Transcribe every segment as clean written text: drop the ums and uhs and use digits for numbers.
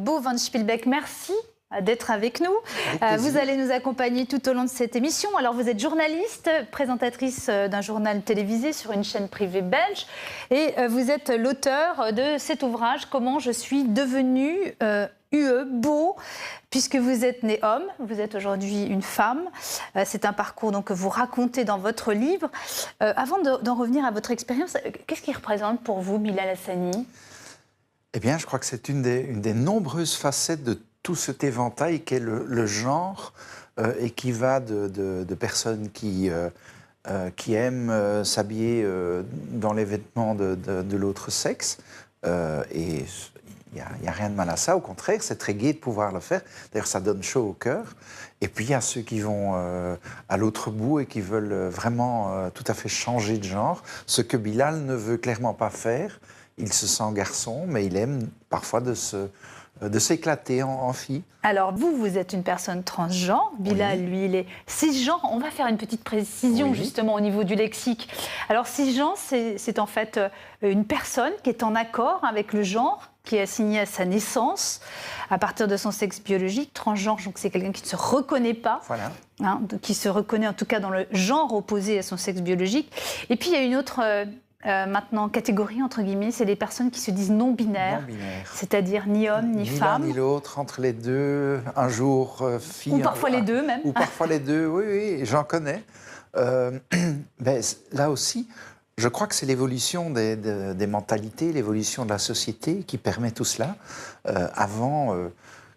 Bo van Spielbeek, merci d'être avec nous. Vous allez nous accompagner tout au long de cette émission. Alors, vous êtes journaliste, présentatrice d'un journal télévisé sur une chaîne privée belge et vous êtes l'auteur de cet ouvrage « Comment je suis devenu Bo », puisque vous êtes né homme, vous êtes aujourd'hui une femme. C'est un parcours donc, que vous racontez dans votre livre. Avant d'en revenir à votre expérience, qu'est-ce qui représente pour vous Bilal Hassani ? Eh bien, je crois que c'est une des nombreuses facettes de tout cet éventail qu'est le genre et qui va de personnes qui aiment s'habiller dans les vêtements de l'autre sexe. Et il n'y a rien de mal à ça, au contraire, c'est très gai de pouvoir le faire. D'ailleurs, ça donne chaud au cœur. Et puis, il y a ceux qui vont à l'autre bout et qui veulent vraiment tout à fait changer de genre, ce que Bilal ne veut clairement pas faire. Il se sent garçon, mais il aime parfois de s'éclater en fille. Alors vous êtes une personne transgenre. Bilal, oui. Lui, il est cisgenre. On va faire une petite précision justement au niveau du lexique. Alors cisgenre, c'est en fait une personne qui est en accord avec le genre qui est assigné à sa naissance à partir de son sexe biologique. Transgenre, donc c'est quelqu'un qui ne se reconnaît pas, qui se reconnaît en tout cas dans le genre opposé à son sexe biologique. Et puis il y a une autre... maintenant, catégorie, entre guillemets, c'est les personnes qui se disent non-binaires, c'est-à-dire ni homme, ni femme. Ni l'un, ni l'autre, entre les deux, un jour fille... Ou parfois les deux, même. Ou parfois les deux, oui, j'en connais. Là aussi, je crois que c'est l'évolution des mentalités, l'évolution de la société qui permet tout cela. Avant,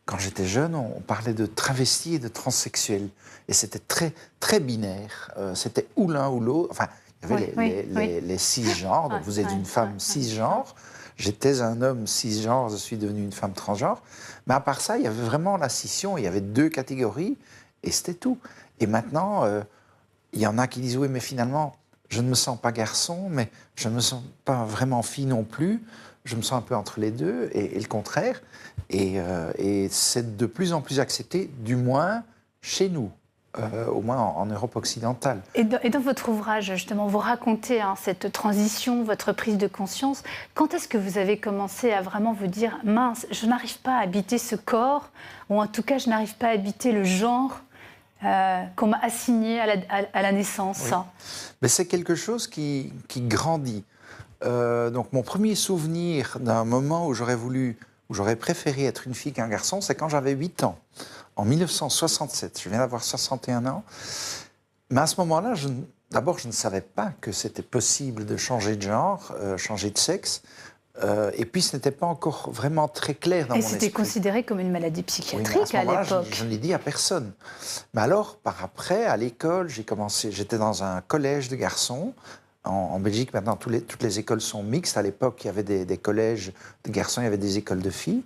quand j'étais jeune, on parlait de travesti et de transsexuel. Et c'était très, très binaire. C'était ou l'un ou l'autre. Enfin, il y avait les cisgenres, donc vous êtes une femme cisgenre, j'étais un homme cisgenre, je suis devenue une femme transgenre. Mais à part ça, il y avait vraiment la scission, il y avait deux catégories, et c'était tout. Et maintenant, il y en a qui disent, oui, mais finalement, je ne me sens pas garçon, mais je ne me sens pas vraiment fille non plus, je me sens un peu entre les deux, et le contraire. Et c'est de plus en plus accepté, du moins chez nous. Au moins en Europe occidentale. Et dans votre ouvrage, justement, vous racontez cette transition, votre prise de conscience. Quand est-ce que vous avez commencé à vraiment vous dire « mince, je n'arrive pas à habiter ce corps » ou en tout cas, je n'arrive pas à habiter le genre qu'on m'a assigné à la naissance Mais c'est quelque chose qui grandit. Donc mon premier souvenir d'un moment où j'aurais préféré être une fille qu'un garçon, c'est quand j'avais 8 ans. En 1967, je viens d'avoir 61 ans, mais à ce moment-là, d'abord, je ne savais pas que c'était possible de changer de genre, changer de sexe, et puis ce n'était pas encore vraiment très clair dans mon esprit. Et c'était considéré comme une maladie psychiatrique à l'époque. Je ne l'ai dit à personne. Mais alors, par après, à l'école, j'étais dans un collège de garçons. En Belgique, maintenant, toutes les écoles sont mixtes. À l'époque, il y avait des collèges de garçons, il y avait des écoles de filles.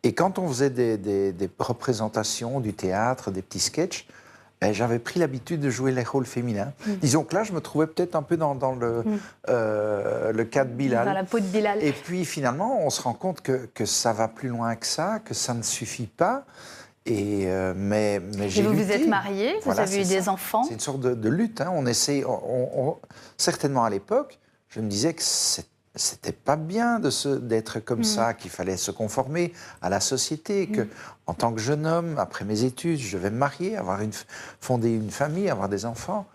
Et quand on faisait des représentations, du théâtre, des petits sketchs, j'avais pris l'habitude de jouer les rôles féminins. Disons que là, je me trouvais peut-être un peu dans le cas de Bilal. Dans la peau de Bilal. Et puis finalement, on se rend compte que ça va plus loin que ça, que ça ne suffit pas. Mais j'ai lutté. Vous êtes marié, vous avez eu des enfants. C'est une sorte de lutte. On essaie, certainement à l'époque, je me disais que c'était pas bien d'être comme ça, qu'il fallait se conformer à la société, que en tant que jeune homme, après mes études, je vais me marier, fonder une famille, avoir des enfants.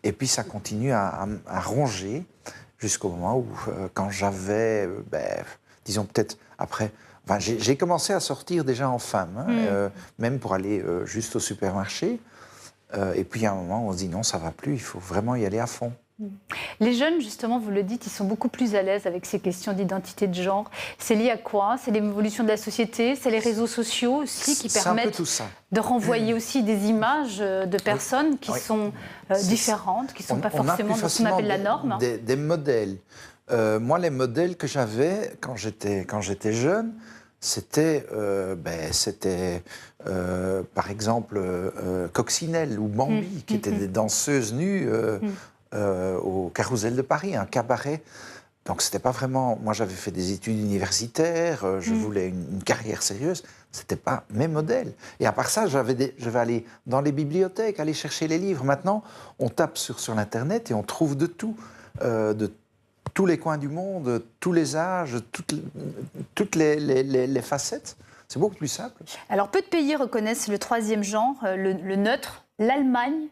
Et puis ça continue à ronger jusqu'au moment où, quand j'avais, disons peut-être après... Enfin, j'ai commencé à sortir déjà en femme, même pour aller juste au supermarché. Et puis à un moment, on se dit non, ça va plus, il faut vraiment y aller à fond. Les jeunes, justement, vous le dites, ils sont beaucoup plus à l'aise avec ces questions d'identité de genre. C'est lié à quoi ? C'est l'évolution de la société, c'est les réseaux sociaux aussi qui permettent de renvoyer aussi des images de personnes qui sont différentes, qui ne sont pas forcément dans ce qu'on appelle la norme. Des modèles. Moi, les modèles que j'avais quand j'étais jeune, c'était par exemple Coccinelle ou Bambi, qui étaient des danseuses nues au Carrousel de Paris, un cabaret. Donc c'était pas vraiment... Moi, j'avais fait des études universitaires, je voulais une carrière sérieuse. C'était pas mes modèles. Et à part ça, je vais aller dans les bibliothèques, aller chercher les livres. Maintenant, on tape sur l'Internet et on trouve de tout, de tous les coins du monde, tous les âges, toutes les facettes. C'est beaucoup plus simple. Alors, peu de pays reconnaissent le troisième genre, le neutre. L'Allemagne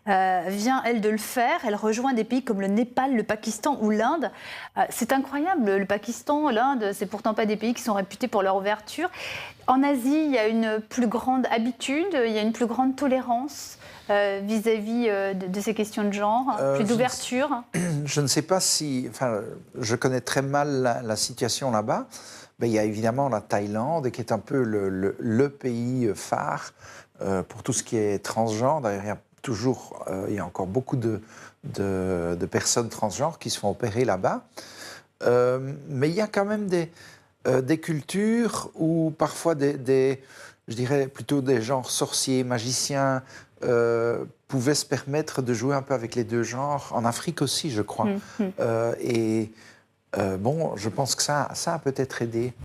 vient, elle, de le faire. Elle rejoint des pays comme le Népal, le Pakistan ou l'Inde. C'est incroyable, le Pakistan, l'Inde, c'est pourtant pas des pays qui sont réputés pour leur ouverture. En Asie, il y a une plus grande habitude, il y a une plus grande tolérance vis-à-vis de ces questions de genre, plus d'ouverture. Je ne sais pas si... Enfin, je connais très mal la situation là-bas. Ben, il y a évidemment la Thaïlande, qui est un peu le pays phare pour tout ce qui est transgenre. D'ailleurs, il y a encore beaucoup de personnes transgenres qui se font opérer là-bas. Mais il y a quand même des cultures où parfois je dirais plutôt des genres sorciers, magiciens, pouvaient se permettre de jouer un peu avec les deux genres. En Afrique aussi, je crois. Bon, je pense que ça a peut-être aidé.